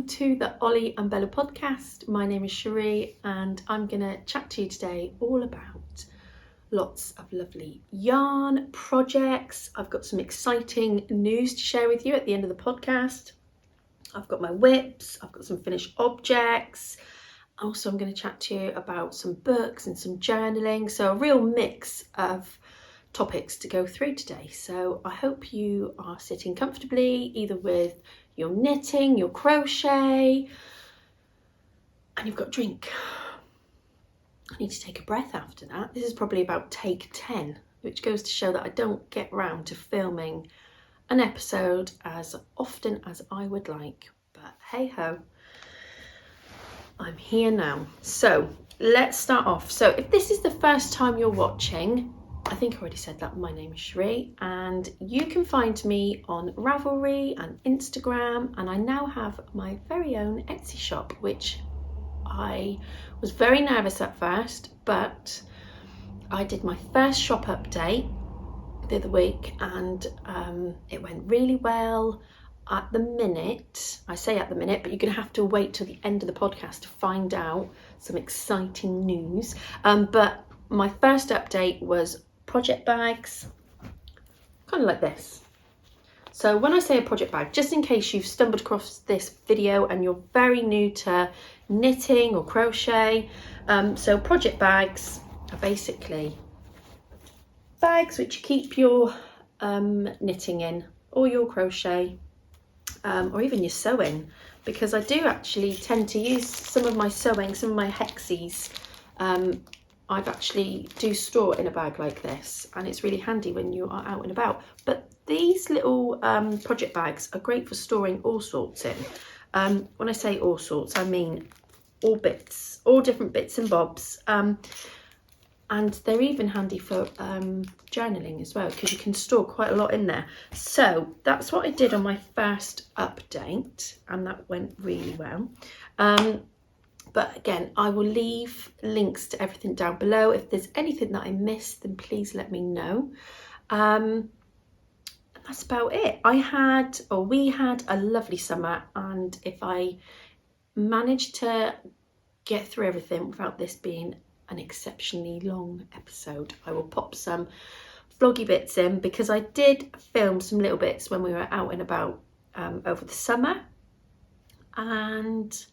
welcome to the Ollie and Bella podcast. My name is Cherie and I'm going to chat to you today all about lots of lovely yarn projects. I've got some exciting news to share with you at the end of the podcast. I've got my whips, I've got some finished objects. Also, I'm going to chat to you about some books and some journaling. So a real mix of topics to go through today. So I hope you are sitting comfortably, either with your knitting, your crochet, and you've got a drink. I need to take a breath after that. This is probably about take 10, which goes to show that I don't get round to filming an episode as often as I would like. But hey ho, I'm here now. So let's start off. So if this is the first time you're watching, I think I already said that, my name is Cherie and you can find me on Ravelry and Instagram, and I now have my very own Etsy shop, which I was very nervous at first, but I did my first shop update the other week and it went really well. At the minute, I say at the minute, but you're going to have to wait till the end of the podcast to find out some exciting news. But my first update was project bags, kind of like this. So when I say a project bag, just in case you've stumbled across this video and you're very new to knitting or crochet, so project bags are basically bags which you keep your knitting in, or your crochet, or even your sewing, because I do actually tend to use some of my sewing, some of my hexies. I've actually do store in a bag like this, and it's really handy when you are out and about. But these little project bags are great for storing all sorts in. When I say all sorts, I mean all bits, all different bits and bobs. And they're even handy for journaling as well, because you can store quite a lot in there. So that's what I did on my first update, and that went really well. But again, I will leave links to everything down below. If there's anything that I missed, then please let me know. And that's about it. We had a lovely summer, and if I managed to get through everything without this being an exceptionally long episode, I will pop some vloggy bits in, because I did film some little bits when we were out and about over the summer, and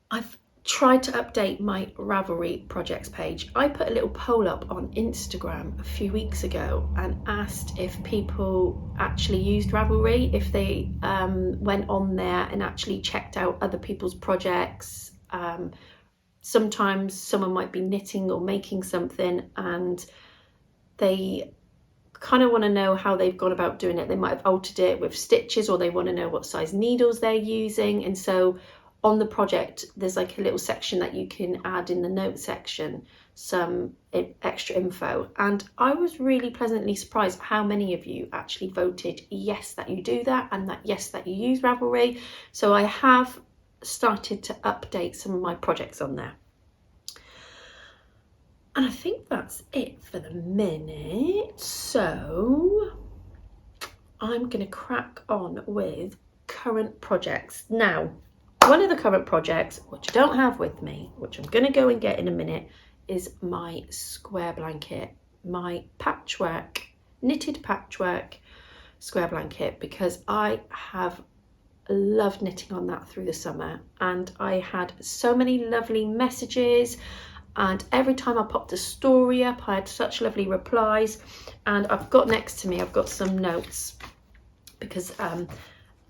I've tried to update my Ravelry projects page. I put a little poll up on Instagram a few weeks ago and asked if people actually used Ravelry, if they went on there and actually checked out other people's projects. Sometimes someone might be knitting or making something and they kind of want to know how they've gone about doing it. They might have altered it with stitches, or they want to know what size needles they're using. And so on the project, there's like a little section that you can add in the notes section, some extra info. And I was really pleasantly surprised how many of you actually voted yes that you do that, and that yes that you use Ravelry. So I have started to update some of my projects on there. And I think that's it for the minute. So I'm going to crack on with current projects. Now, one of the current projects, which I don't have with me, which I'm going to go and get in a minute, is my square blanket, my patchwork, knitted patchwork square blanket, because I have loved knitting on that through the summer, and I had so many lovely messages, and every time I popped a story up, I had such lovely replies. And I've got next to me, I've got some notes, because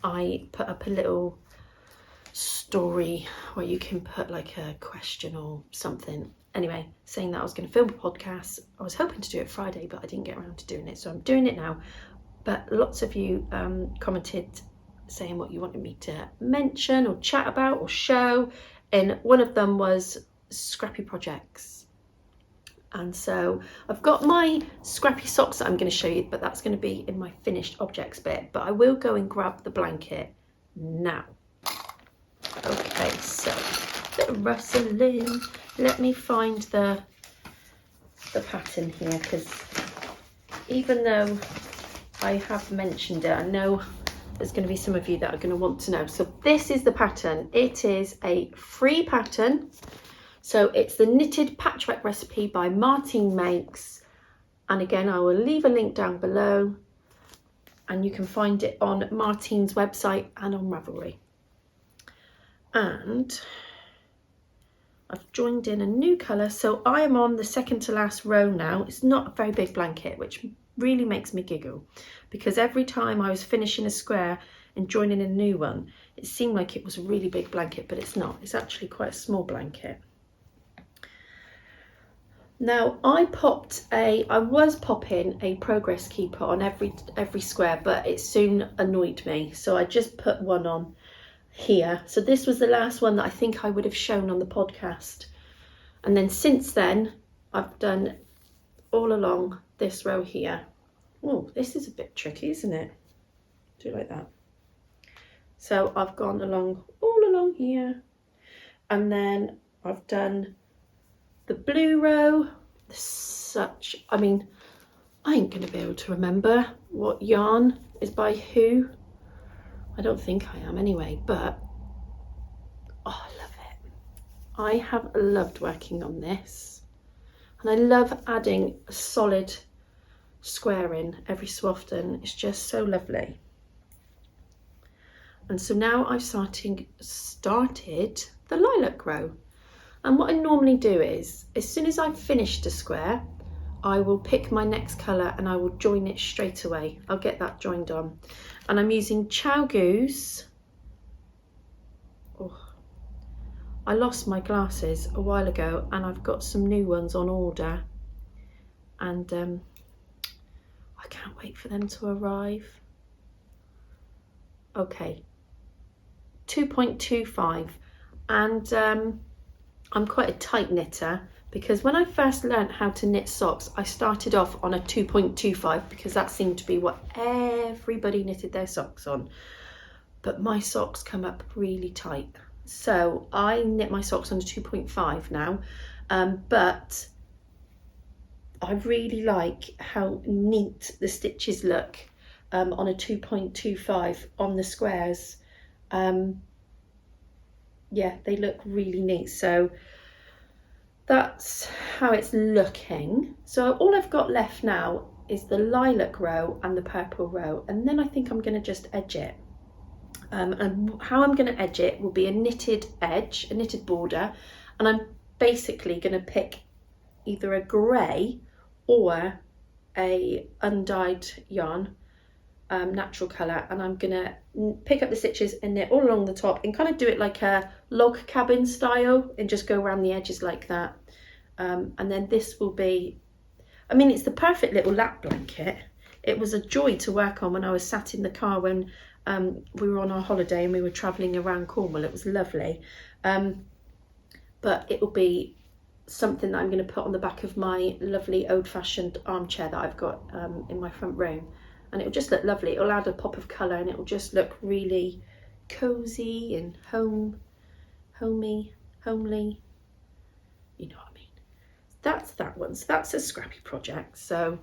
I put up a little story where you can put like a question or something. Anyway, saying that I was going to film a podcast. I was hoping to do it Friday, but I didn't get around to doing it, so I'm doing it now. But lots of you commented saying what you wanted me to mention or chat about or show, and one of them was Scrappy projects. And so I've got my Scrappy socks that I'm going to show you, but that's going to be in my finished objects bit. But I will go and grab the blanket now. Okay, so a bit of rustling. Let me find the pattern here, because even though I have mentioned it, I know there's going to be some of you that are going to want to know. So this is the pattern. It is a free pattern. So it's the knitted patchwork recipe by Martine Makes. And again, I will leave a link down below, and you can find it on Martine's website and on Ravelry. And I've joined in a new colour. So I am on the second to last row now. It's not a very big blanket, which really makes me giggle, because every time I was finishing a square and joining a new one, it seemed like it was a really big blanket, but it's not. It's actually quite a small blanket. Now I was popping a progress keeper on every square, but it soon annoyed me, so I just put one on here. So this was the last one that I think I would have shown on the podcast, and then since then I've done all along this row here. Oh, this is a bit tricky, isn't it? Do it like that. So I've gone all along here, and then I've done the blue row. I mean, I ain't gonna be able to remember what yarn is by who. I don't think I am anyway, but oh, I love it. I have loved working on this, and I love adding a solid square in every so often. It's just so lovely. And so now I've started the lilac row. And what I normally do is, as soon as I've finished a square, I will pick my next colour and I will join it straight away. I'll get that joined on. And I'm using Chow Goose. Oh, I lost my glasses a while ago, and I've got some new ones on order. And I can't wait for them to arrive. Okay, 2.25. And I'm quite a tight knitter, because when I first learned how to knit socks, I started off on a 2.25 because that seemed to be what everybody knitted their socks on. But my socks come up really tight, so I knit my socks on a 2.5 now. But I really like how neat the stitches look on a 2.25 on the squares. Yeah, they look really neat. So that's how it's looking. So all I've got left now is the lilac row and the purple row, and then I think I'm going to just edge it. And how I'm going to edge it will be a knitted edge, a knitted border, and I'm basically going to pick either a grey or a undyed yarn, natural colour, and I'm gonna pick up the stitches and knit all along the top and kind of do it like a log cabin style and just go around the edges like that. And then this will be, I mean, it's the perfect little lap blanket. It was a joy to work on when I was sat in the car when we were on our holiday and we were travelling around Cornwall. It was lovely. But it will be something that I'm going to put on the back of my lovely old-fashioned armchair that I've got in my front room. And it'll just look lovely. It'll add a pop of colour and it'll just look really cosy and homely. You know what I mean. That's that one. So that's a Scrappy project. So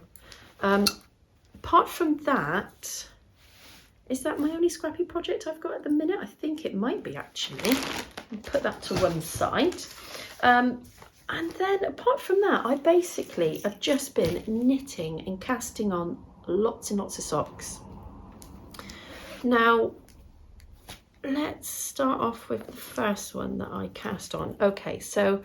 apart from that, is that my only Scrappy project I've got at the minute? I think it might be, actually. I'll put that to one side. And then apart from that, I basically have just been knitting and casting on lots and lots of socks. Now, let's start off with the first one that I cast on. Okay, so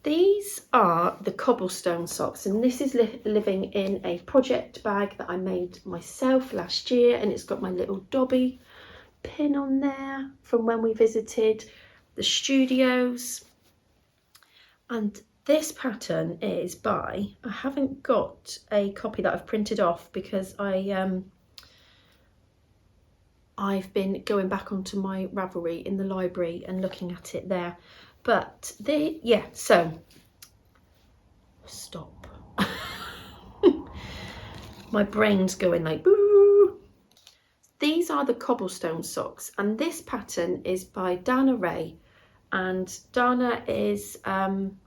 these are the cobblestone socks, and this is living in a project bag that I made myself last year, and it's got my little Dobby pin on there from when we visited the studios. And this pattern is by, I haven't got a copy that I've printed off because I've been going back onto my Ravelry in the library and looking at it there. But so stop. My brain's going like boo. These are the cobblestone socks, and this pattern is by Dana Ray, and Dana is on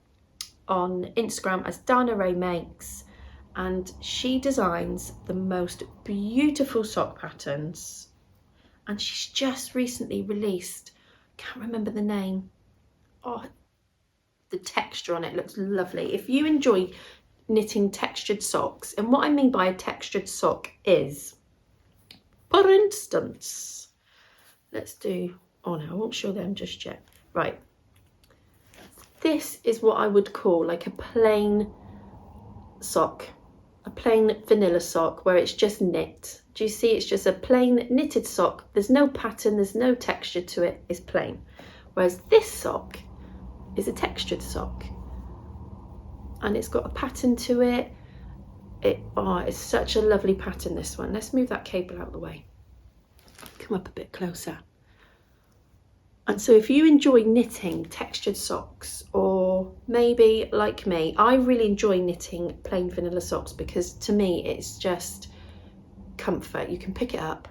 Instagram as Dana Ray Makes, and she designs the most beautiful sock patterns. and she's just recently released, can't remember the name. Oh, the texture on it looks lovely. If you enjoy knitting textured socks, and what I mean by a textured sock is, for instance, let's do, oh no, I won't show them just yet. Right, this is what I would call like a plain sock, a plain vanilla sock where it's just knit. Do you see? It's just a plain knitted sock. There's no pattern, there's no texture to it, it's plain. Whereas this sock is a textured sock and it's got a pattern to it. It's such a lovely pattern, this one. Let's move that cable out of the way. Come up a bit closer. And so if you enjoy knitting textured socks, or maybe like me, I really enjoy knitting plain vanilla socks because to me it's just comfort. You can pick it up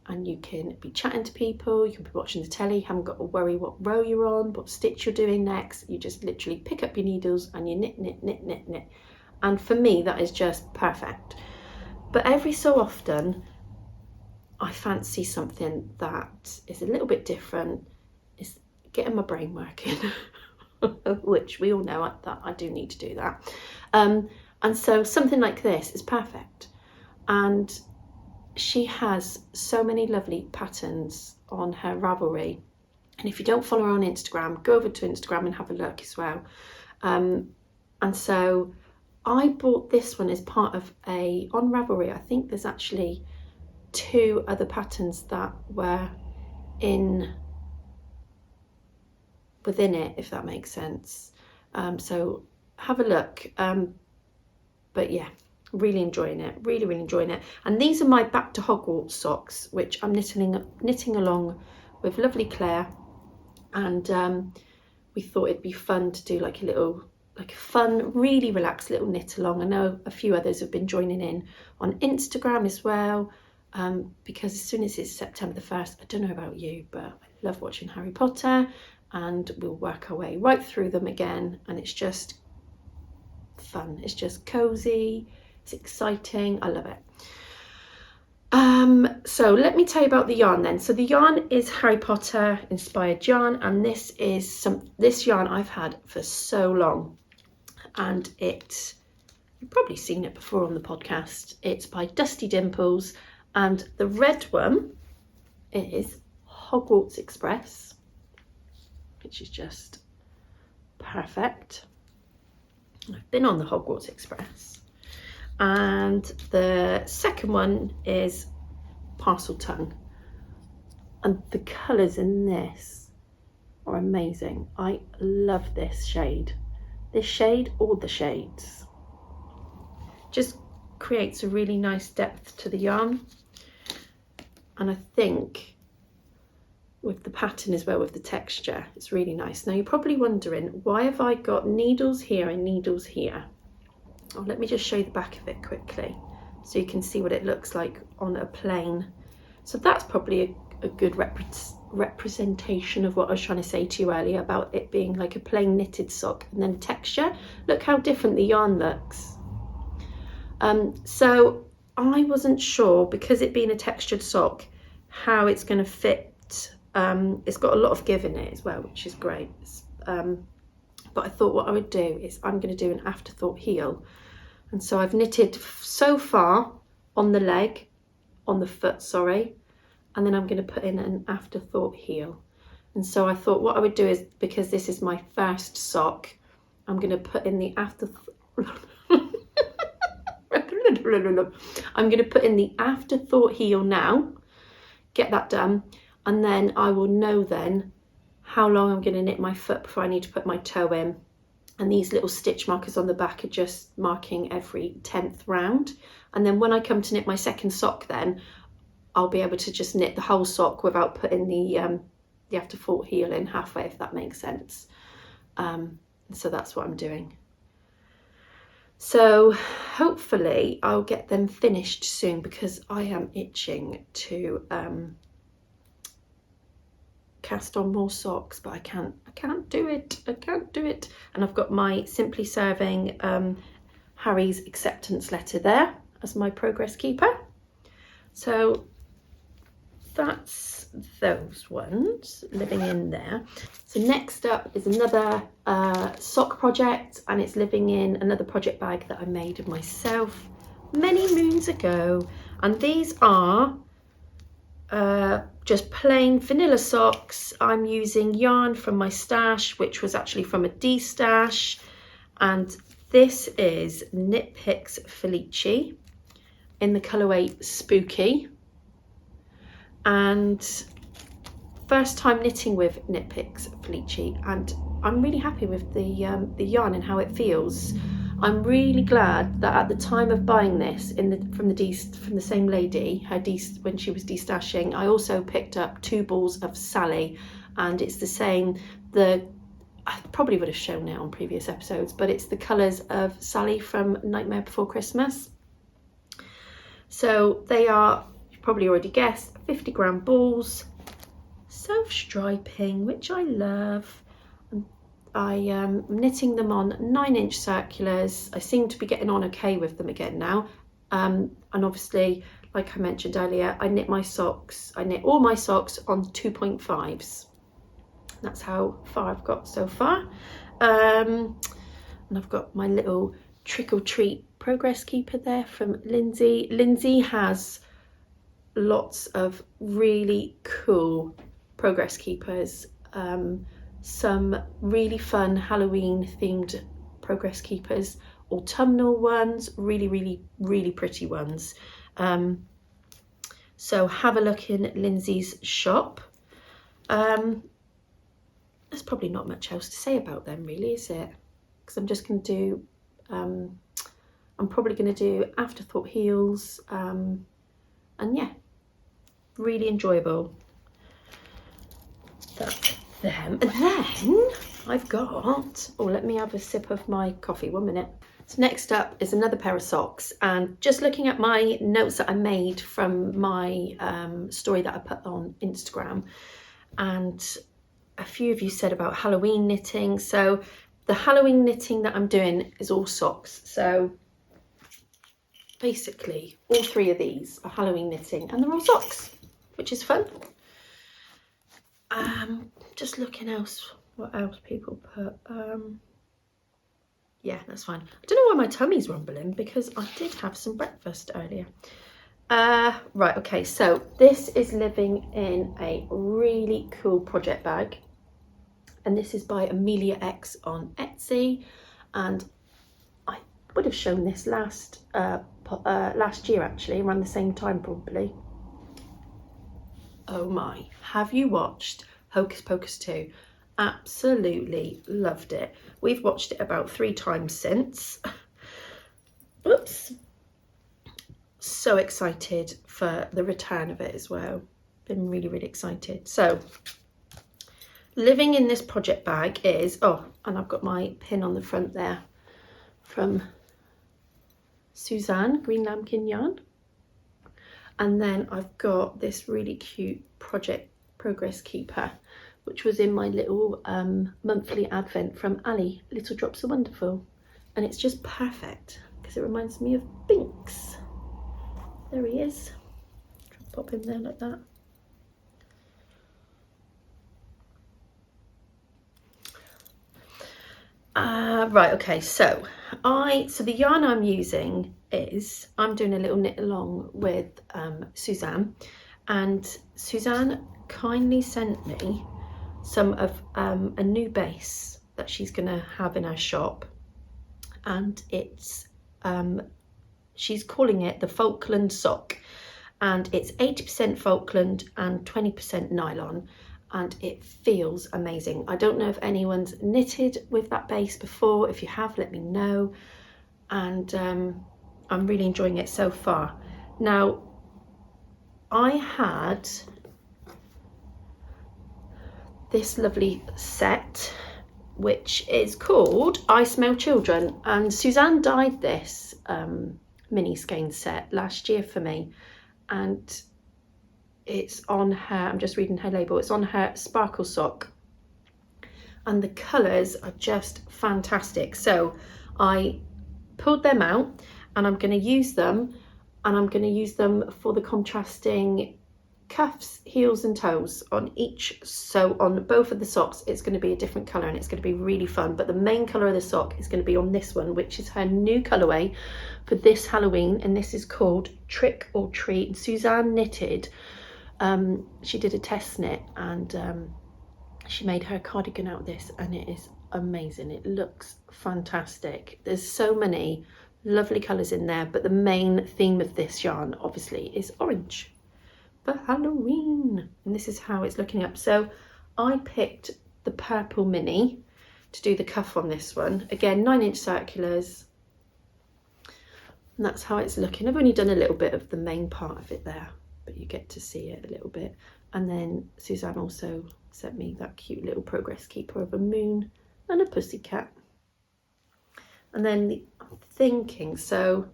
and you can be chatting to people, you can be watching the telly, you haven't got to worry what row you're on, what stitch you're doing next. You just literally pick up your needles and you knit, knit, knit, knit, knit. And for me, that is just perfect. But every so often, I fancy something that is a little bit different, is getting my brain working, which we all know that I do need to do that. And so something like this is perfect. And she has so many lovely patterns on her Ravelry. And if you don't follow her on Instagram, go over to Instagram and have a look as well. And so I bought this one as part of on Ravelry, I think there's actually 2 other patterns that were within it, if that makes sense. So have a look. But yeah, really enjoying it, really enjoying it. And these are my Back to Hogwarts socks, which I'm knitting along with lovely Claire. And we thought it'd be fun to do like a fun, really relaxed little knit along. I know a few others have been joining in on Instagram as well. Because as soon as it's September the 1st, I don't know about you, but I love watching Harry Potter, and we'll work our way right through them again, and it's just fun, it's just cozy, it's exciting, I love it. So let me tell you about the yarn then. So the yarn is Harry Potter inspired yarn, and this is this yarn I've had for so long, and you've probably seen it before on the podcast. It's by Dusty Dimples. And the red one is Hogwarts Express, which is just perfect. I've been on the Hogwarts Express. And the second one is Parcel Tongue. And the colours in this are amazing. I love this shade. This shade, or the shades. Just creates a really nice depth to the yarn. And I think with the pattern as well, with the texture, it's really nice. Now you're probably wondering, why have I got needles here and needles here? Oh, let me just show you the back of it quickly so you can see what it looks like on a plain. So that's probably a good representation of what I was trying to say to you earlier about it being like a plain knitted sock and then texture. Look how different the yarn looks. So I wasn't sure, because it being a textured sock, how it's going to fit. It's got a lot of give in it as well, which is great. But I thought what I would do is I'm going to do an afterthought heel. And so I've knitted so far on the foot, sorry. And then I'm going to put in an afterthought heel. And so I thought what I would do is, because this is my first sock, I'm going to put in the I'm going to put in the afterthought heel now, get that done, and then I will know then how long I'm going to knit my foot before I need to put my toe in. And these little stitch markers on the back are just marking every 10th round. And then when I come to knit my second sock, then I'll be able to just knit the whole sock without putting the afterthought heel in halfway, if that makes sense. So that's what I'm doing. So hopefully I'll get them finished soon, because I am itching to cast on more socks, but I can't do it. And I've got my Simply Serving Harry's acceptance letter there as my progress keeper. So that's those ones living in there. So next up is another sock project, and it's living in another project bag that I made of myself many moons ago. And these are just plain vanilla socks. I'm using yarn from my stash, which was actually from a D-stash, and this is Knit Picks Felici in the colourway Spooky. And first time knitting with Knit Picks Felici, and I'm really happy with the yarn and how it feels. I'm really glad that at the time of buying this from the same lady, when she was destashing, I also picked up 2 balls of Sally, and it's the same. I probably would have shown it on previous episodes, but it's the colours of Sally from Nightmare Before Christmas. So they are, you've probably already guessed, 50-gram balls, self-striping, which I love. I am knitting them on 9-inch circulars. I seem to be getting on okay with them again now. And obviously, like I mentioned earlier, I knit all my socks on 2.5s. That's how far I've got so far. And I've got my little Trick or Treat progress keeper there from Lindsay. Lindsay has lots of really cool progress keepers. Some really fun Halloween themed progress keepers, autumnal ones, really pretty ones. So have a look in Lindsay's shop. There's probably not much else to say about them really, is it? Because I'm just going to do, I'm probably going to do Afterthought heels, and yeah, really enjoyable. That's them. And then I've got, let me have a sip of my coffee, 1 minute. So next up is another pair of socks, and just looking at my notes that I made from my story that I put on Instagram, and a few of you said about Halloween knitting. So the Halloween knitting that I'm doing is all socks. So basically all 3 of these are Halloween knitting, and they're all socks, which is fun. Just looking what else people put. Yeah, that's fine. I don't know why my tummy's rumbling, because I did have some breakfast earlier. Right, okay, so this is living in a really cool project bag, and this is by Amelia X on Etsy, and I would have shown this last year actually, around the same time probably. Oh my, have you watched Hocus Pocus 2? Absolutely loved it. We've watched it about 3 times since. Oops. So excited for the return of it as well. Been really excited. So living in this project bag is, and I've got my pin on the front there from Suzanne Green Lambkin Yarn. And then I've got this really cute project progress keeper, which was in my little monthly advent from Ali, Little Drops of Wonderful. And it's just perfect because it reminds me of Binks. There he is. Pop him there like that. Right, okay, so the yarn I'm using is, I'm doing a little knit along with Suzanne, and Suzanne kindly sent me some of a new base that she's gonna have in her shop, and it's she's calling it the Falkland sock, and it's 80% Falkland and 20% nylon, and it feels amazing. I don't know if anyone's knitted with that base before. If you have, let me know. And I'm really enjoying it so far. Now, I had this lovely set, which is called I Smell Children, and Suzanne dyed this mini skein set last year for me, and it's on her, I'm just reading her label, it's on her sparkle sock, and the colours are just fantastic. So I pulled them out, and I'm going to use them, and I'm going to use them for the contrasting cuffs, heels and toes on each. So on both of the socks it's going to be a different colour and it's going to be really fun, but the main colour of the sock is going to be on this one, which is her new colourway for this Halloween, and this is called Trick or Treat. Suzanne knitted, she did a test knit and she made her cardigan out of this, and it is amazing. It looks fantastic. There's so many lovely colours in there, but the main theme of this yarn obviously is orange for Halloween, and this is how it's looking up. So I picked the purple mini to do the cuff on this one. Again, 9-inch circulars, and that's how it's looking. I've only done a little bit of the main part of it there, but you get to see it a little bit. And then Suzanne also sent me that cute little progress keeper of a moon and a pussycat. And then I'm thinking, so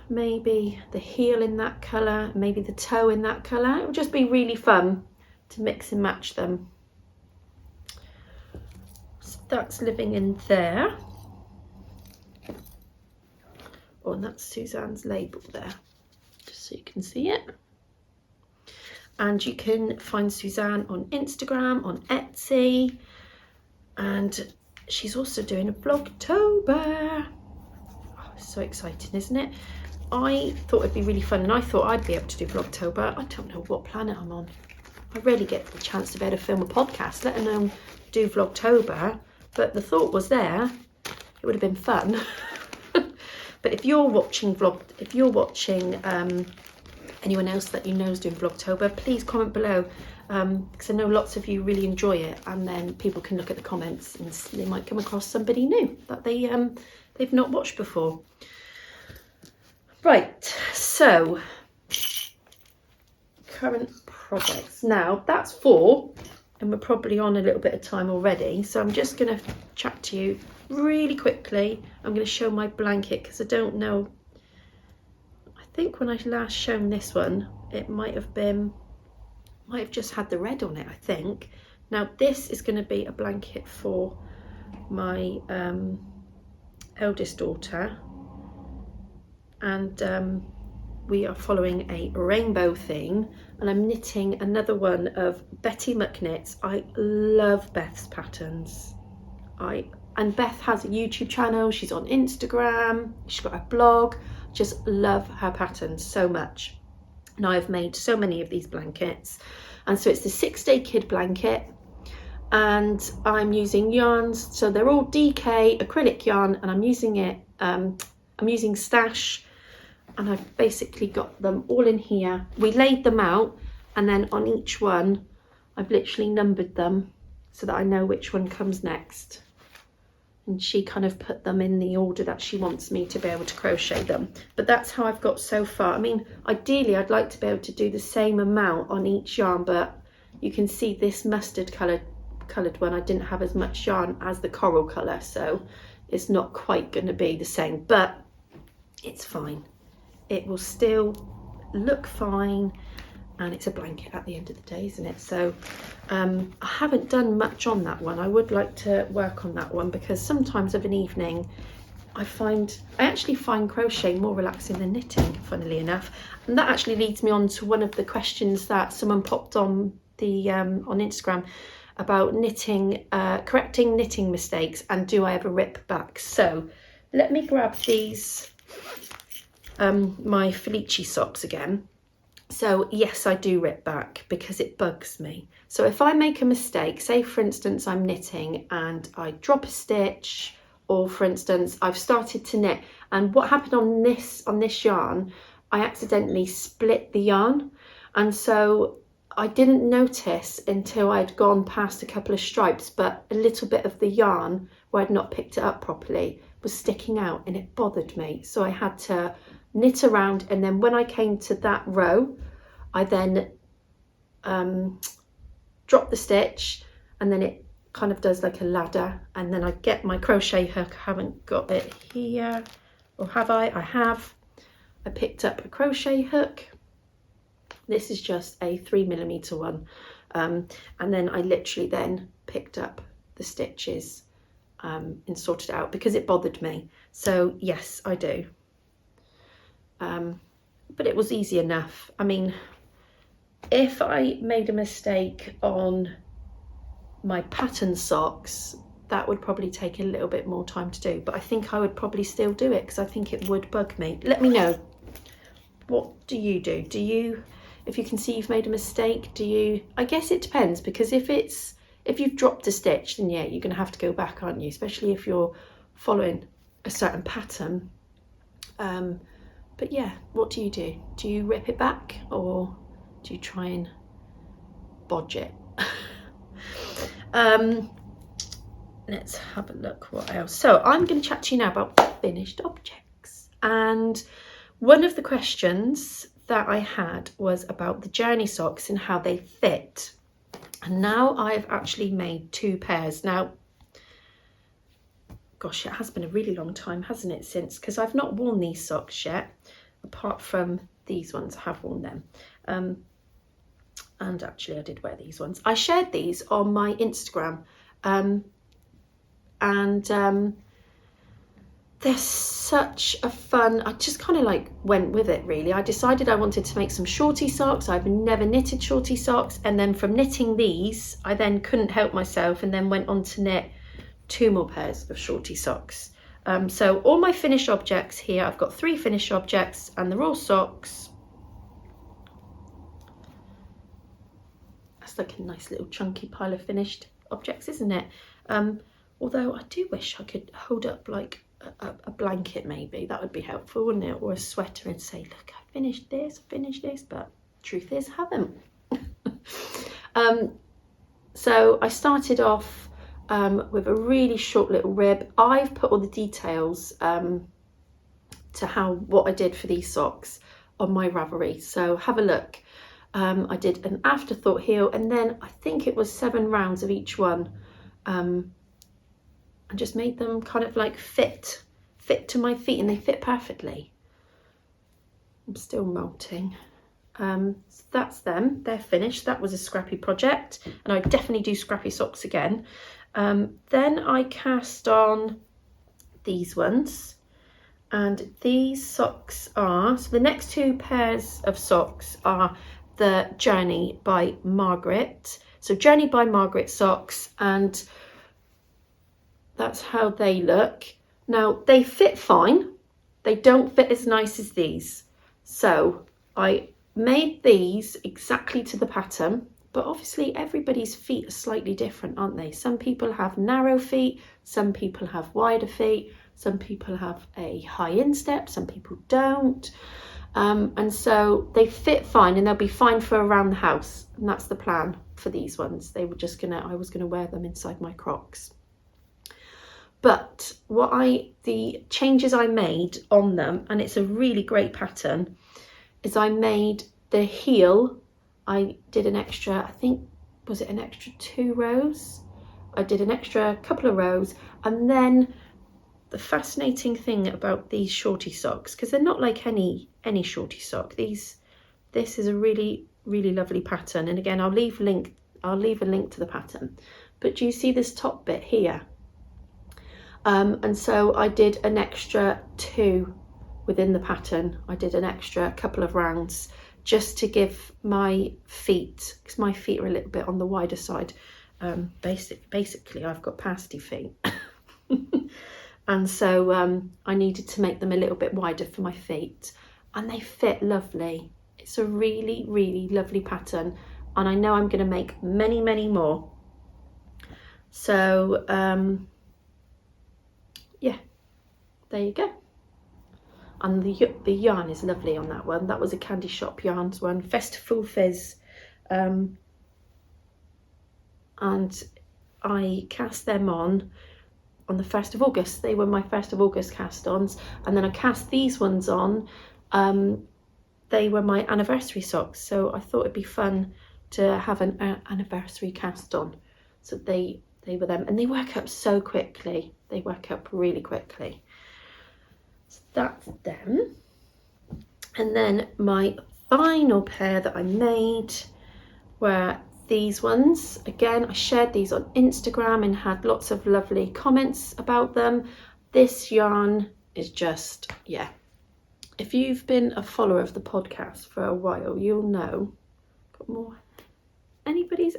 maybe the heel in that colour, maybe the toe in that colour. It would just be really fun to mix and match them. So that's living in there. Oh, and that's Suzanne's label there, just so you can see it. And you can find Suzanne on Instagram, on Etsy, and she's also doing a Vlogtober. Oh, so exciting, isn't it? I thought it'd be really fun, and I thought I'd be able to do Vlogtober. I don't know what planet I'm on. I rarely get the chance to be able to film a podcast, let alone do Vlogtober. But the thought was there. It would have been fun. But if you're watching anyone else that you know is doing Vlogtober, please comment below, because I know lots of you really enjoy it, and then people can look at the comments and they might come across somebody new that they've not watched before. Right, so current projects. Now that's 4, and we're probably on a little bit of time already, so I'm just going to chat to you really quickly. I'm going to show my blanket because I don't know. I think when I last shown this one, it might have just had the red on it, I think. Now this is going to be a blanket for my eldest daughter, and we are following a rainbow theme, and I'm knitting another one of Betty McKnits. I love Beth's patterns. And Beth has a YouTube channel, she's on Instagram, she's got a blog. Just love her patterns so much. And I've made so many of these blankets. And so it's the 6-day kid blanket, and I'm using yarns. So they're all DK acrylic yarn, and I'm using Stash, and I've basically got them all in here. We laid them out, and then on each one, I've literally numbered them so that I know which one comes next. And she kind of put them in the order that she wants me to be able to crochet them. But that's how I've got so far. I mean, ideally I'd like to be able to do the same amount on each yarn, but you can see this mustard coloured one, I didn't have as much yarn as the coral colour, so it's not quite going to be the same, but it's fine. It will still look fine, and it's a blanket at the end of the day, isn't it? So I haven't done much on that one. I would like to work on that one, because sometimes of an evening I actually find crochet more relaxing than knitting, funnily enough. And that actually leads me on to one of the questions that someone popped on the on Instagram about knitting, correcting knitting mistakes, and do I ever rip back. So let me grab these my Felici socks again. So yes, I do rip back because it bugs me. So if I make a mistake, say for instance I'm knitting and I drop a stitch, or for instance I've started to knit, and what happened on this yarn, I accidentally split the yarn, and so I didn't notice until I'd gone past a couple of stripes, but a little bit of the yarn where I'd not picked it up properly was sticking out, and it bothered me. So I had to knit around, and then when I came to that row, I then drop the stitch, and then it kind of does like a ladder, and then I get my crochet hook. I haven't got it here, or have I? I have. I picked up a crochet hook. This is just a 3mm one, and then I literally then picked up the stitches and sorted it out because it bothered me. So yes, I do. But it was easy enough. I mean, if I made a mistake on my pattern socks, that would probably take a little bit more time to do, but I think I would probably still do it because I think it would bug me. Let me know, what do you do? Do you, if you can see you've made a mistake, do you, I guess it depends, because if you've dropped a stitch, then yeah, you're going to have to go back, aren't you? Especially if you're following a certain pattern. But yeah, what do you do? Do you rip it back, or do you try and bodge it? Let's have a look what else. So I'm going to chat to you now about finished objects, and one of the questions that I had was about the journey socks and how they fit. And now I've actually made 2 pairs. Now, gosh, it has been a really long time, hasn't it, since, because I've not worn these socks yet, apart from these ones. I have worn them. And actually I did wear these ones. I shared these on my Instagram, they're such a fun, I just kind of like went with it really. I decided I wanted to make some shorty socks. I've never knitted shorty socks, and then from knitting these I then couldn't help myself and then went on to knit 2 more pairs of shorty socks. So all my finished objects here, I've got 3 finished objects, and they're all socks. That's like a nice little chunky pile of finished objects, isn't it? Although I do wish I could hold up like a blanket, maybe that would be helpful, wouldn't it? Or a sweater, and say, look, I finished this, but truth is, I haven't. So I started off with a really short little rib. I've put all the details to what I did for these socks on my Ravelry, so have a look. I did an afterthought heel, and then I think it was 7 rounds of each one, and just made them kind of like fit to my feet, and they fit perfectly. I'm still melting. So that's them, they're finished. That was a Scrappy project, and I definitely do Scrappy socks again. Then I cast on these ones, and these socks are, so the next 2 pairs of socks are the Journey by Margaret. So Journey by Margaret socks, and that's how they look. Now they fit fine, they don't fit as nice as these, so I made these exactly to the pattern, but obviously everybody's feet are slightly different, aren't they? Some people have narrow feet, some people have wider feet, some people have a high instep, some people don't, and so they fit fine, and they'll be fine for around the house, and that's the plan for these ones. They were just I was gonna wear them inside my Crocs. But the changes I made on them, and it's a really great pattern, is I made the heel, I did an extra, I think, was it an extra 2 rows? I did an extra couple of rows, and then the fascinating thing about these shorty socks, because they're not like any shorty sock, this is a really, really lovely pattern, and again I'll leave a link to the pattern, but do you see this top bit here? And so I did an extra 2 within the pattern. I did an extra couple of rounds just to give my feet, because my feet are a little bit on the wider side. Basically I've got pasty feet. And so I needed to make them a little bit wider for my feet, and they fit lovely. It's a really, really lovely pattern, and I know I'm going to make many, many more. So yeah, there you go. And the yarn is lovely on that one. That was a Candy Shop Yarns one, Festival Fizz, and I cast them on the 1st of August. They were my 1st of August cast-ons, and then I cast these ones on. They were my anniversary socks, so I thought it'd be fun to have an anniversary cast on. So they were them, and they work up so quickly. They work up really quickly. So that's them. And then my final pair that I made were these ones. Again, I shared these on Instagram and had lots of lovely comments about them. This yarn is just, yeah. If you've been a follower of the podcast for a while, you'll know. got more. Anybody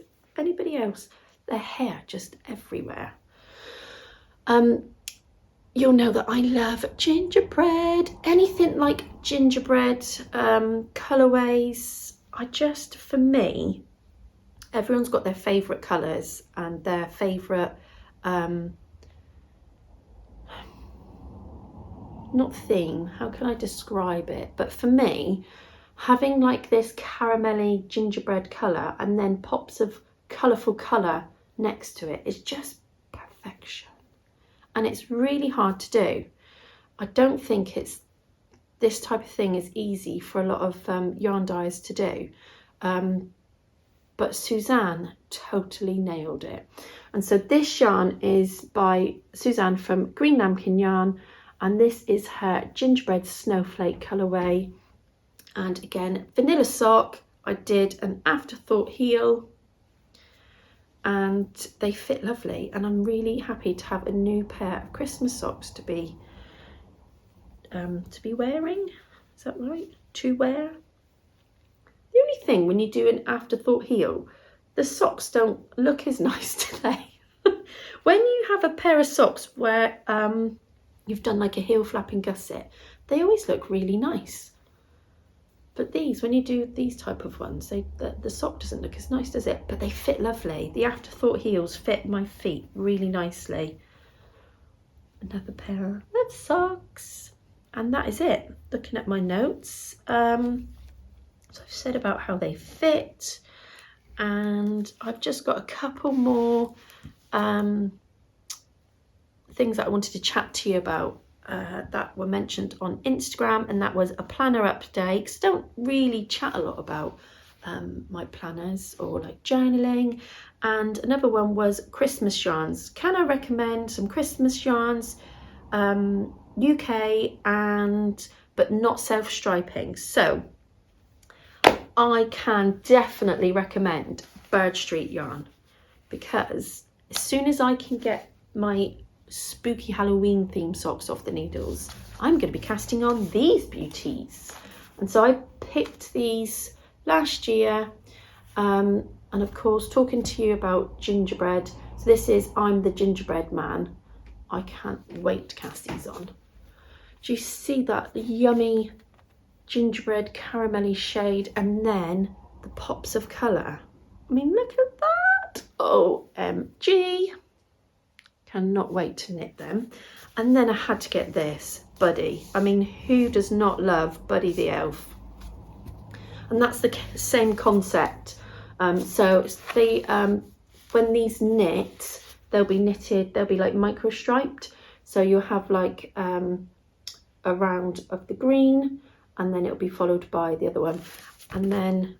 else? Their hair just everywhere. You'll know that I love gingerbread, anything like gingerbread colourways. For me, everyone's got their favourite colours and their favourite, not theme, how can I describe it? But for me, having like this caramelly gingerbread colour and then pops of colourful colour next to it is just perfection. And it's really hard to do. I don't think this type of thing is easy for a lot of yarn dyers to do. But Suzanne totally nailed it. And so this yarn is by Suzanne from Green Lambkin Yarn, and this is her gingerbread snowflake colourway. And again, vanilla sock. I did an afterthought heel, and they fit lovely. And I'm really happy to have a new pair of Christmas socks to be wearing. Is that right? To wear. The only thing when you do an afterthought heel, the socks don't look as nice, do they? When you have a pair of socks where you've done like a heel flapping gusset, they always look really nice. But these, when you do these type of ones, the sock doesn't look as nice, does it? But they fit lovely. The afterthought heels fit my feet really nicely. Another pair of socks. And that is it. Looking at my notes. So I've said about how they fit. And I've just got a couple more things that I wanted to chat to you about that were mentioned on Instagram, and that was a planner update, because I don't really chat a lot about my planners or like journaling. And another one was Christmas yarns. Can I recommend some Christmas yarns, UK but not self-striping? So I can definitely recommend Bird Street yarn, because as soon as I can get my spooky Halloween theme socks off the needles, I'm going to be casting on these beauties. And so I picked these last year, and of course talking to you about gingerbread, so this is I'm the Gingerbread Man. I can't wait to cast these on. Do you see that yummy gingerbread caramelly shade, and then the pops of colour? I mean, look at that. OMG. Cannot wait to knit them. And then I had to get this, Buddy. I mean, who does not love Buddy the Elf? And that's the same concept. So it's when these knit, they'll be knitted, they'll be like micro striped. So you'll have like a round of the green, and then it'll be followed by the other one. And then,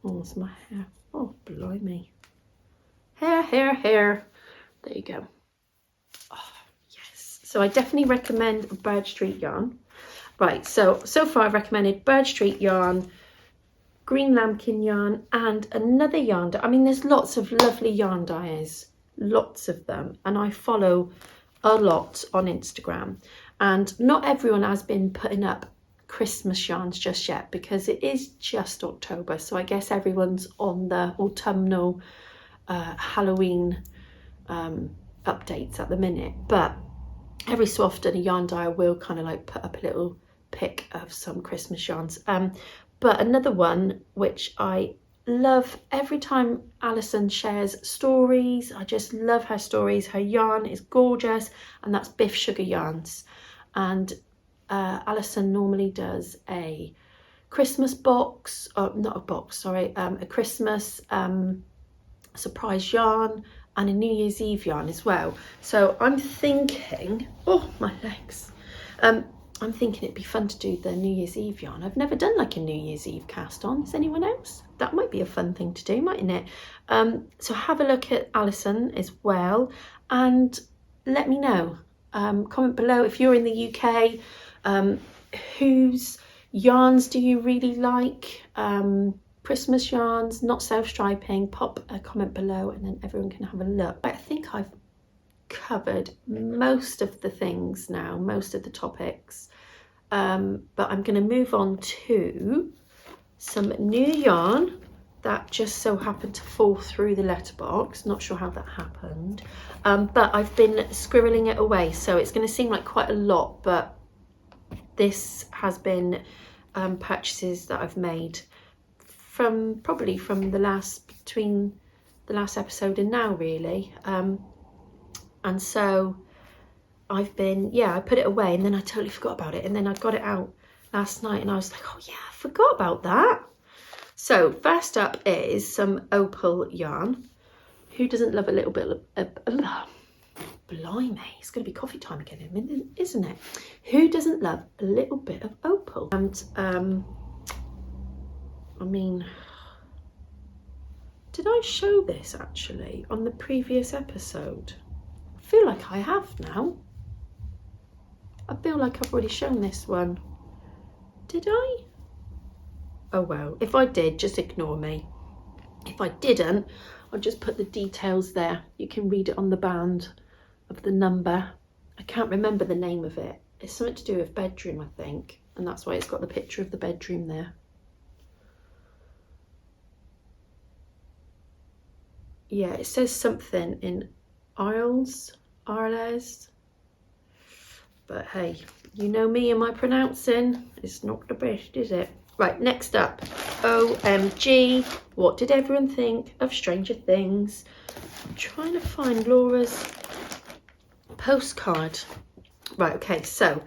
oh, it's my hair. Oh, blimey. Hair. There you go. Oh, yes. So I definitely recommend Bird Street yarn. Right, so far I've recommended Bird Street yarn, Green Lambkin yarn, and another yarn. I mean, there's lots of lovely yarn dyers, lots of them. And I follow a lot on Instagram. And not everyone has been putting up Christmas yarns just yet, because it is just October. So I guess everyone's on the autumnal Halloween updates at the minute, but every so often a yarn dyer will kind of like put up a little pic of some Christmas yarns. But another one which I love, every time Alison shares stories, I just love her stories. Her yarn is gorgeous, and that's Biff Sugar Yarns. And Alison normally does a Christmas box, not a box, sorry, a Christmas surprise yarn and a New Year's Eve yarn as well. So I'm thinking, oh my legs, I'm thinking it'd be fun to do the New Year's Eve yarn. I've never done like a New Year's Eve cast on. Is anyone else? That might be a fun thing to do, mightn't it? So have a look at Alison as well, and let me know. Comment below if you're in the UK, whose yarns do you really like? Christmas yarns, not self-striping. Pop a comment below and then everyone can have a look. I think I've covered most of the things now, most of the topics, but I'm going to move on to some new yarn that just so happened to fall through the letterbox. Not sure how that happened, but I've been squirreling it away, so it's going to seem like quite a lot, but this has been purchases that I've made from probably from between the last episode and now, really. And so I've been, I put it away and then I totally forgot about it, and then I got it out last night and I was like, oh yeah, I forgot about that. So first up is some opal yarn. Who doesn't love a little bit of blimey, it's going to be coffee time again, isn't it? Who doesn't love a little bit of opal? And I mean, did I show this actually on the previous episode? I feel like I have now. I feel like I've already shown this one. Did I? Oh well, if I did, just ignore me. If I didn't, I'll just put the details there. You can read it on the band of the number. I can't remember the name of it. It's something to do with bedroom, I think, and that's why it's got the picture of the bedroom there. Yeah, it says something in Arles, but hey, you know me and my pronouncing, it's not the best, is it? Right, next up, OMG, what did everyone think of Stranger Things? I'm trying to find Laura's postcard. Right, okay, so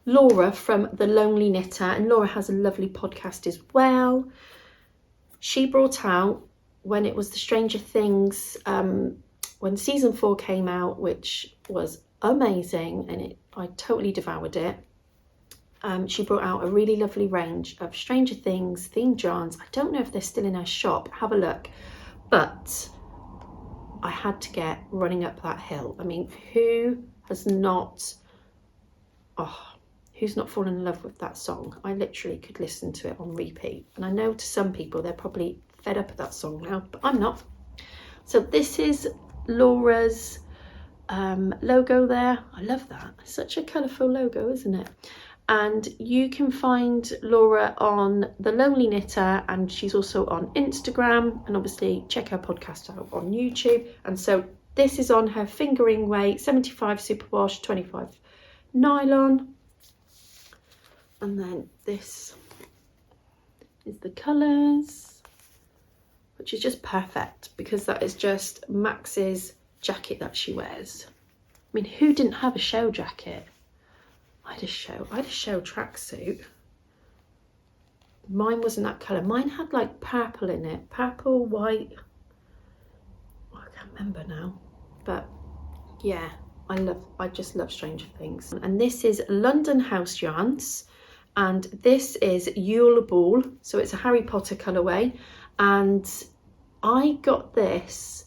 Laura from The Lonely Knitter, and Laura has a lovely podcast as well. She brought out, when it was the Stranger Things, when season 4 came out, which was amazing, and I totally devoured it. She brought out a really lovely range of Stranger Things themed yarns. I don't know if they're still in her shop, have a look, but I had to get Running Up That Hill. I mean, who's not fallen in love with that song? I literally could listen to it on repeat, and I know to some people they're probably fed up with that song now, but I'm not. So this is Laura's logo there. I love that. It's such a colourful logo, isn't it? And you can find Laura on The Lonely Knitter, and she's also on Instagram, and obviously check her podcast out on YouTube. And so this is on her fingering weight, 75 superwash, 25 nylon. And then this is the colours, which is just perfect because that is just Max's jacket that she wears. I mean, who didn't have a show jacket? I had a show tracksuit. Mine wasn't that colour. Mine had like purple in it. Purple, white. Oh, I can't remember now. But yeah, I just love Stranger Things. And this is London House Yarns. And this is Yule Ball. So it's a Harry Potter colourway. And I got this,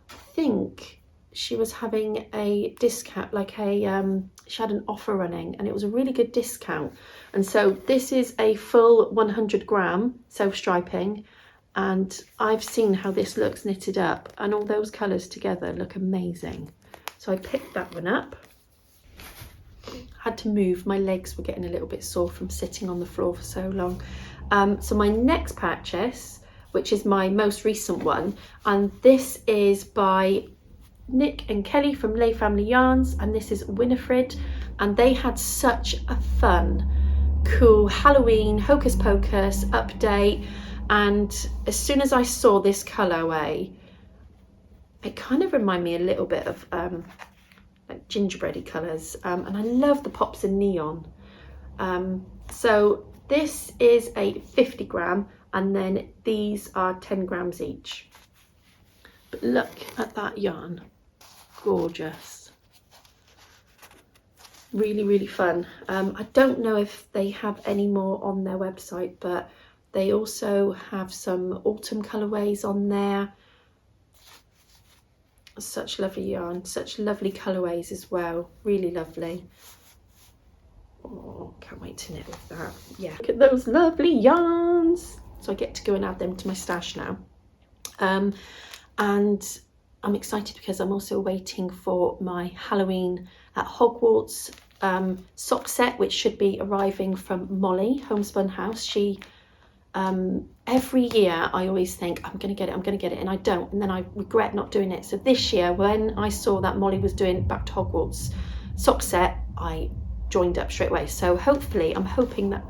I think she was having a discount, like she had an offer running, and it was a really good discount. And so this is a full 100 gram self-striping, and I've seen how this looks knitted up, and all those colours together look amazing. So I picked that one up. Had to move, my legs were getting a little bit sore from sitting on the floor for so long. So my next purchase, which is my most recent one, and this is by Nick and Kelly from Lay Family Yarns, and this is Winifred, and they had such a fun, cool Halloween Hocus Pocus update. And as soon as I saw this colourway, it kind of reminded me a little bit of like gingerbready colours, and I love the pops in neon. So this is a 50 gram, and then these are 10 grams each. But look at that yarn. Gorgeous. Really, really fun. I don't know if they have any more on their website, but they also have some autumn colourways on there. Such lovely yarn, such lovely colourways as well. Really lovely. Oh, can't wait to knit with that. Yeah, look at those lovely yarns. So I get to go and add them to my stash now. And I'm excited because I'm also waiting for my Halloween at Hogwarts sock set, which should be arriving from Molly, Homespun House. She every year I always think I'm gonna get it, and I don't, and then I regret not doing it. So this year, when I saw that Molly was doing Back to Hogwarts sock set, I joined up straight away. So hopefully, I'm hoping that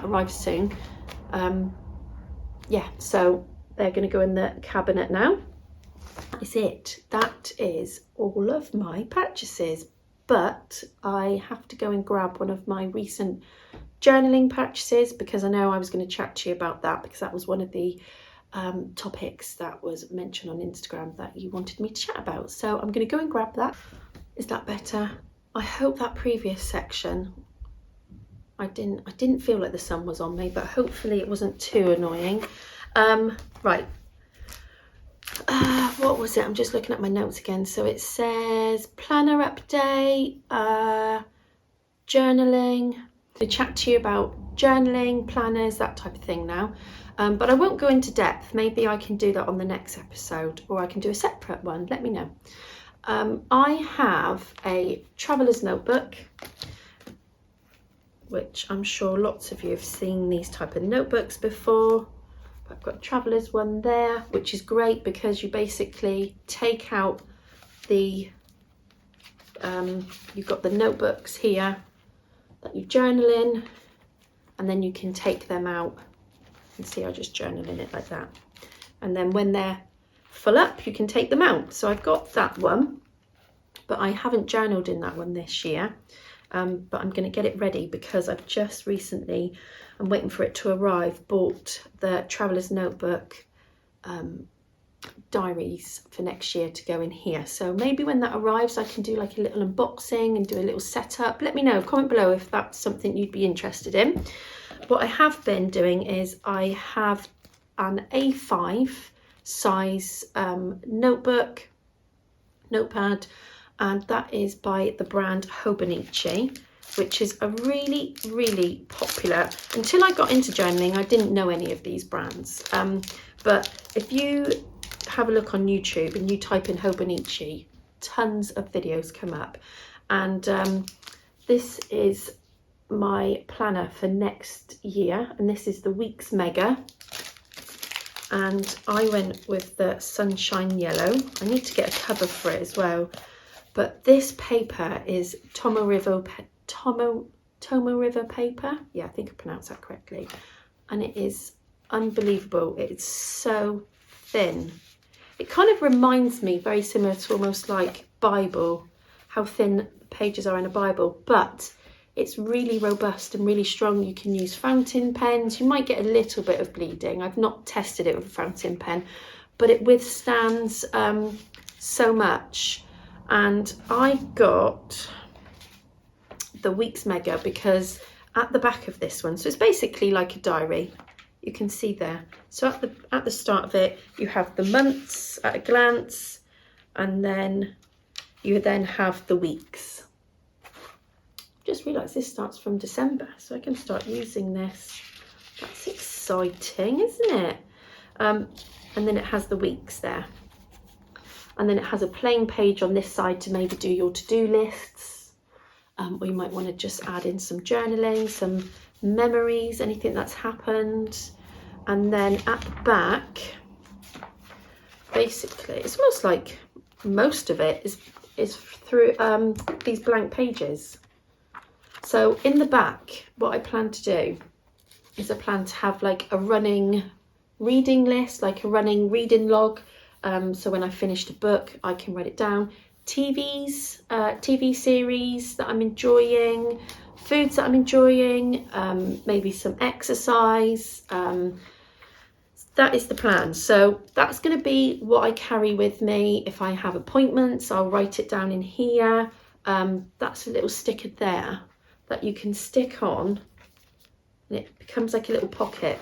arrives soon. Yeah, so they're gonna go in the cabinet now. That is it. That is all of my purchases, but I have to go and grab one of my recent journaling purchases, because I know I was going to chat to you about that, because that was one of the topics that was mentioned on Instagram that you wanted me to chat about. So I'm going to go and grab that. Is that better? I hope that previous section, I didn't feel like the sun was on me, but hopefully it wasn't too annoying. Right. What was it? I'm just looking at my notes again. So it says planner update, journaling. To chat to you about journaling, planners, that type of thing now, but I won't go into depth. Maybe I can do that on the next episode, or I can do a separate one. Let me know. I have a traveller's notebook, which I'm sure lots of you have seen these type of notebooks before. I've got a traveller's one there, which is great because you basically take out the you've got the notebooks here that you journal in, and then you can take them out. And see, I just journal in it like that, and then when they're full up you can take them out. So I've got that one, but I haven't journaled in that one this year, but I'm going to get it ready because I've just recently, I'm waiting for it to arrive, bought the traveller's notebook diaries for next year to go in here. So maybe when that arrives I can do like a little unboxing and do a little setup. Let me know, comment below if that's something you'd be interested in. What I have been doing is I have an A5 size notepad, and that is by the brand Hobonichi, which is a really popular, until I got into journaling I didn't know any of these brands, but if you have a look on YouTube and you type in Hobonichi, tons of videos come up, and this is my planner for next year, and this is the Weeks Mega, and I went with the Sunshine Yellow. I need to get a cover for it as well, but this paper is Tomo River paper, yeah, I think I pronounced that correctly, and it is unbelievable. It's so thin. It kind of reminds me, very similar to almost like Bible, how thin the pages are in a Bible, but it's really robust and really strong. You can use fountain pens. You might get a little bit of bleeding. I've not tested it with a fountain pen, but it withstands so much. And I got the Weeks Mega because at the back of this one, so it's basically like a diary, you can see there. So at the start of it, you have the months at a glance, and then you have the weeks. Just realised this starts from December, so I can start using this. That's exciting, isn't it? And then it has the weeks there. And then it has a plain page on this side to maybe do your to-do lists, or you might want to just add in some journaling, some memories, anything that's happened. And then at the back, basically it's almost like most of it is through these blank pages. So in the back, what I plan to do is I plan to have like a running reading list, like a running reading log, so when I finished a book I can write it down. TV series that I'm enjoying, foods that I'm enjoying, maybe some exercise. That is the plan. So that's going to be what I carry with me. If I have appointments, I'll write it down in here. That's a little sticker there that you can stick on, and it becomes like a little pocket.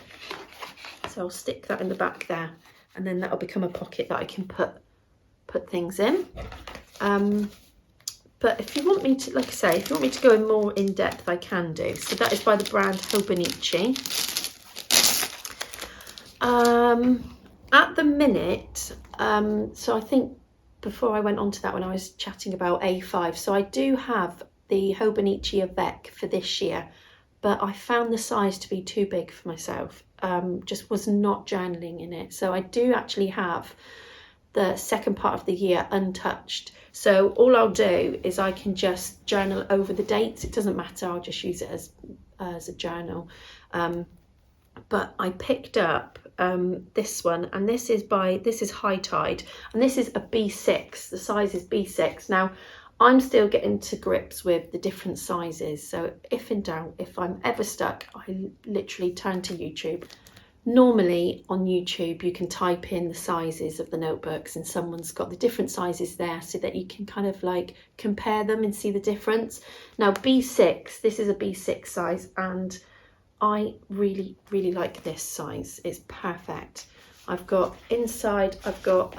So I'll stick that in the back there, and then that'll become a pocket that I can put things in. But if you want me to, like I say, if you want me to go in more in depth, I can do. So that is by the brand Hobonichi. At the minute, so I think before I went on to that when I was chatting about A5, so I do have the Hobonichi Avec for this year, but I found the size to be too big for myself. just was not journaling in it. So I do actually have the second part of the year untouched. So all I'll do is I can just journal over the dates. It doesn't matter, I'll just use it as a journal. But I picked up this one, and this is High Tide, and this is a B6. The size is B6. Now I'm still getting to grips with the different sizes, so if in doubt, if I'm ever stuck, I literally turn to YouTube. Normally on YouTube you can type in the sizes of the notebooks, and someone's got the different sizes there so that you can kind of like compare them and see the difference. Now B6, this is a B6 size, and I really like this size. It's perfect. I've got inside, I've got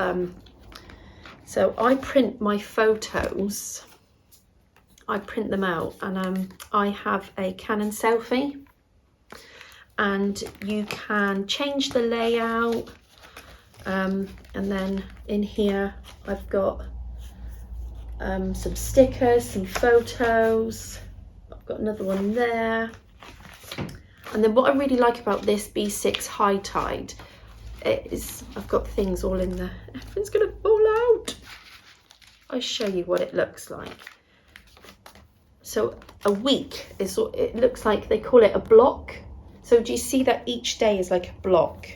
so I print my photos, I print them out, and I have a Canon selfie, and you can change the layout, and then in here I've got some stickers, some photos, I've got another one there. And then what I really like about this B6 High Tide is I've got things all in there. Everything's gonna fall out. I'll show you what it looks like. So a week is, it looks like they call it a block. So do you see that each day is like a block?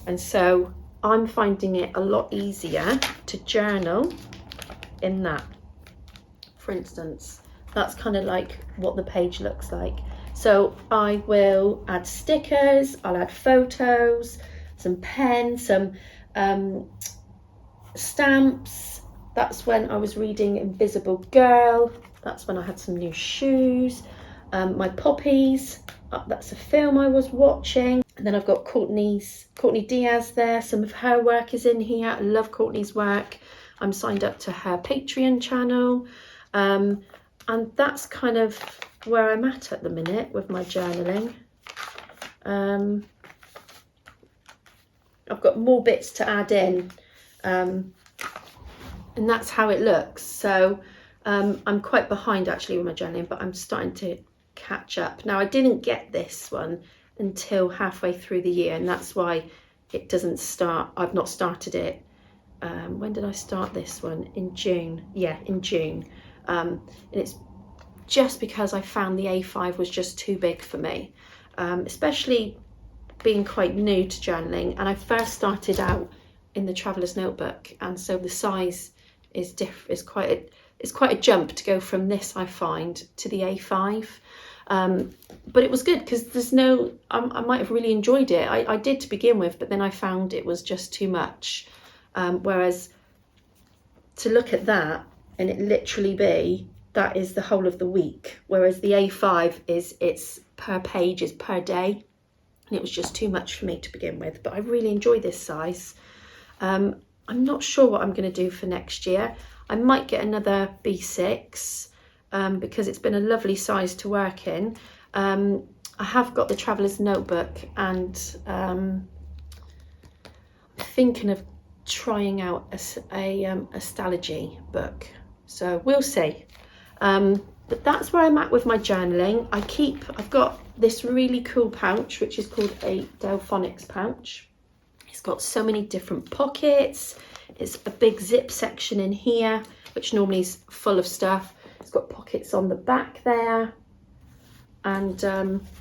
And so I'm finding it a lot easier to journal in that. For instance, that's kind of like what the page looks like. So I will add stickers, I'll add photos, some pens, some stamps. That's when I was reading Invisible Girl. That's when I had some new shoes. My poppies, that's a film I was watching. And then I've got Courtney Diaz there. Some of her work is in here. I love Courtney's work. I'm signed up to her Patreon channel. And that's kind of where I'm at the minute with my journaling. I've got more bits to add in, and that's how it looks. So I'm quite behind actually with my journaling, but I'm starting to catch up. Now I didn't get this one until halfway through the year, and that's why it doesn't start. I've not started it. When did I start this one? In June. Yeah, in June. And it's just because I found the A5 was just too big for me, especially being quite new to journaling. And I first started out in the Traveller's Notebook, and so the size is quite a jump to go from this, I find, to the A5. But it was good because there's no, I might have really enjoyed it. I did to begin with, but then I found it was just too much. Whereas to look at that and it literally be, that is the whole of the week. Whereas the A5 it's per page, is per day. And it was just too much for me to begin with. But I really enjoy this size. I'm not sure what I'm going to do for next year. I might get another B6 because it's been a lovely size to work in. I have got the Traveller's Notebook, and I'm thinking of trying out a Stalogy book. So we'll see. But that's where I'm at with my journaling. I've got this really cool pouch, which is called a Delphonics pouch. It's got so many different pockets. It's a big zip section in here, which normally is full of stuff. It's got pockets on the back there. And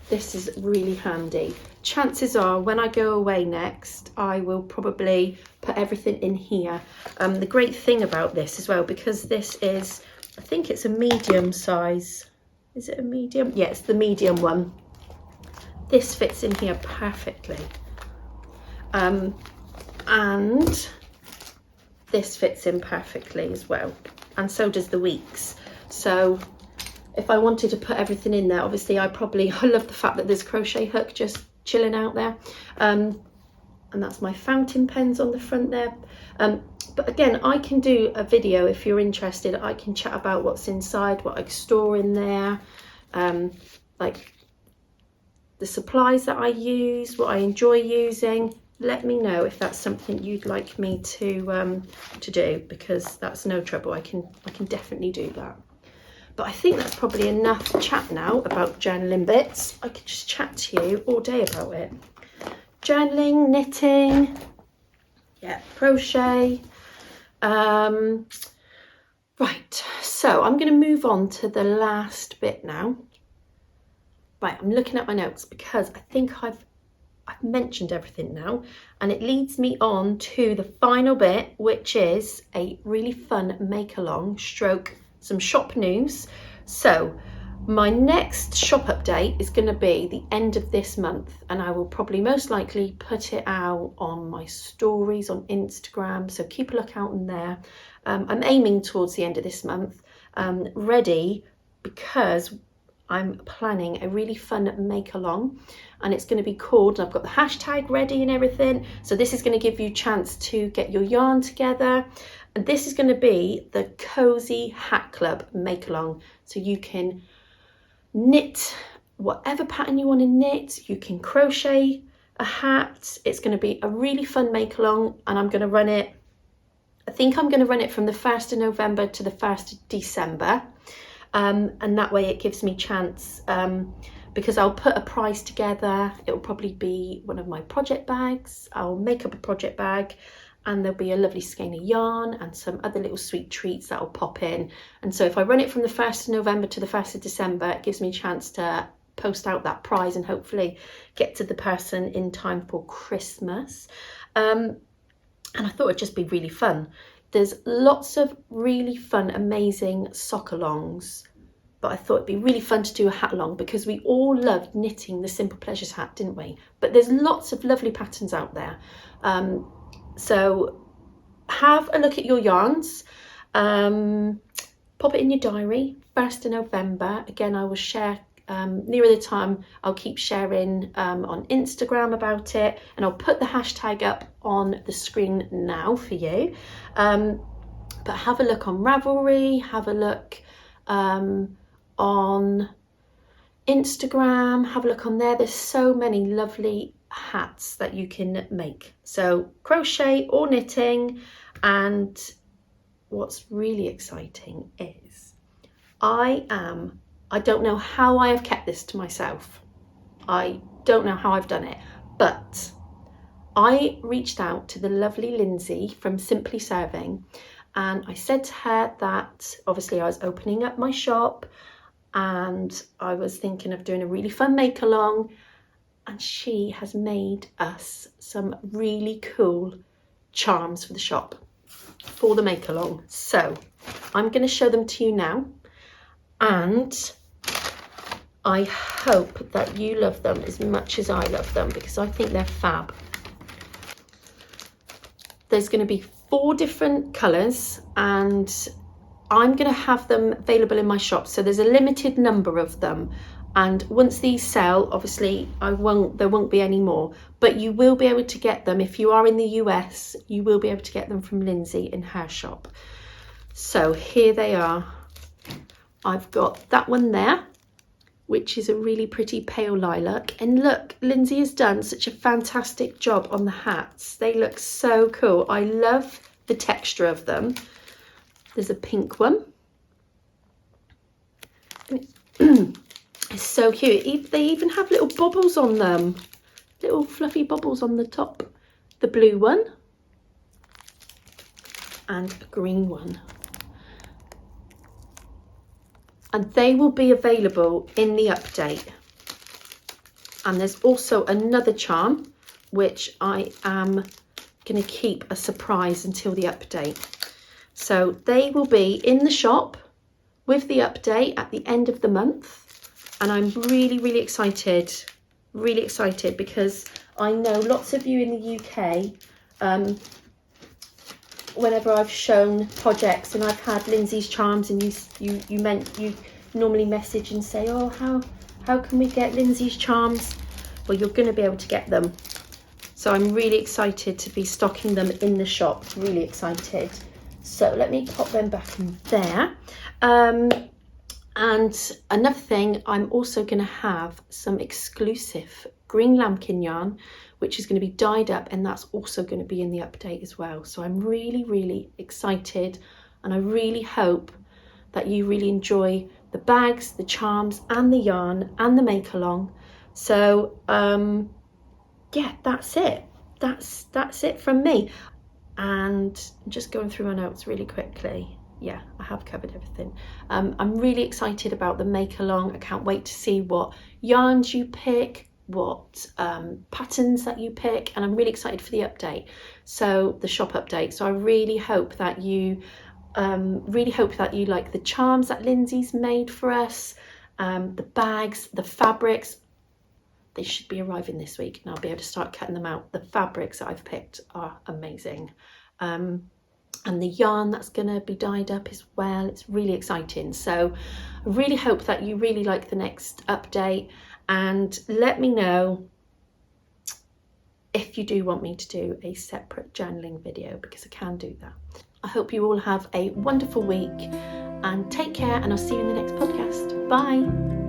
this is really handy. Chances are when I go away next, I will probably put everything in here. The great thing about this as well, because this is, I think it's a medium size. Is it a medium? Yeah, it's the medium one. This fits in here perfectly. And this fits in perfectly as well. And so does the weeks. So if I wanted to put everything in there, obviously I love the fact that there's crochet hook just chilling out there. And that's my fountain pens on the front there. But again, I can do a video if you're interested. I can chat about what's inside, what I store in there, like the supplies that I use, what I enjoy using. Let me know if that's something you'd like me to do, because that's no trouble. I can definitely do that. But I think that's probably enough chat now about journaling bits. I could just chat to you all day about it. Journaling, knitting, yeah, crochet. Right, so I'm going to move on to the last bit now. Right, I'm looking at my notes because I think I've mentioned everything now, and it leads me on to the final bit, which is a really fun make-along stroke some shop news. So my next shop update is going to be the end of this month, and I will probably most likely put it out on my stories on Instagram, so keep a look out in there. I'm aiming towards the end of this month, ready, because I'm planning a really fun make along, and it's going to be called, I've got the hashtag ready and everything, so this is going to give you a chance to get your yarn together, and this is going to be the Cozy Hat Club make along. So you can knit whatever pattern you want to knit, you can crochet a hat. It's going to be a really fun make along, and I'm going to run it, I think I'm going to run it from the 1st of November to the 1st of December. And that way it gives me chance, because I'll put a prize together. It'll probably be one of my project bags. I'll make up a project bag, and there'll be a lovely skein of yarn and some other little sweet treats that'll pop in. And so if I run it from the 1st of November to the 1st of December, it gives me a chance to post out that prize and hopefully get to the person in time for Christmas. And I thought it'd just be really fun. There's lots of really fun, amazing sock alongs, but I thought it'd be really fun to do a hat along because we all loved knitting the Simple Pleasures hat, didn't we? But there's lots of lovely patterns out there. So have a look at your yarns, pop it in your diary, 1st of November. Again, I will share nearer the time. I'll keep sharing on Instagram about it, and I'll put the hashtag up on the screen now for you. But have a look on Ravelry, have a look on Instagram, have a look on there. There's so many lovely hats that you can make. So crochet or knitting. And what's really exciting is I don't know how I have kept this to myself. I don't know how I've done it, but I reached out to the lovely Lindsay from Simply Serving, and I said to her that obviously I was opening up my shop and I was thinking of doing a really fun make along, and she has made us some really cool charms for the shop for the make along. So I'm going to show them to you now, and I hope that you love them as much as I love them, because I think they're fab. There's going to be 4 different colours, and I'm going to have them available in my shop. So there's a limited number of them, and once these sell, obviously there won't be any more, but you will be able to get them. If you are in the US, you will be able to get them from Lindsay in her shop. So here they are. I've got that one there, which is a really pretty pale lilac. And look, Lindsay has done such a fantastic job on the hats. They look so cool. I love the texture of them. There's a pink one. It's so cute. They even have little bubbles on them. Little fluffy bubbles on the top. The blue one. And a green one. And they will be available in the update. And there's also another charm, which I am going to keep a surprise until the update. So they will be in the shop with the update at the end of the month. And I'm really, really excited because I know lots of you in the UK, whenever I've shown projects and I've had Lindsay's charms, and you normally message and say, oh, how can we get Lindsay's charms? Well, you're going to be able to get them. So I'm really excited to be stocking them in the shop, really excited. So let me pop them back in there. And another thing, I'm also going to have some exclusive green lambkin yarn, which is going to be dyed up, and that's also going to be in the update as well. So I'm really, really excited, and I really hope that you really enjoy the the bags, the charms and the yarn and the make along. So yeah, that's it. That's it from me. And just going through my notes really quickly. Yeah, I have covered everything. I'm really excited about the make along. I can't wait to see what yarns you pick, what patterns that you pick, and I'm really excited for the update, so the shop update. So I really hope that you like the charms that Lindsay's made for us, the bags, the fabrics. They should be arriving this week and I'll be able to start cutting them out. The fabrics that I've picked are amazing. And the yarn that's going to be dyed up as well. It's really exciting. So I really hope that you really like the next update, and let me know if you do want me to do a separate journaling video, because I can do that. I hope you all have a wonderful week and take care, and I'll see you in the next podcast. Bye.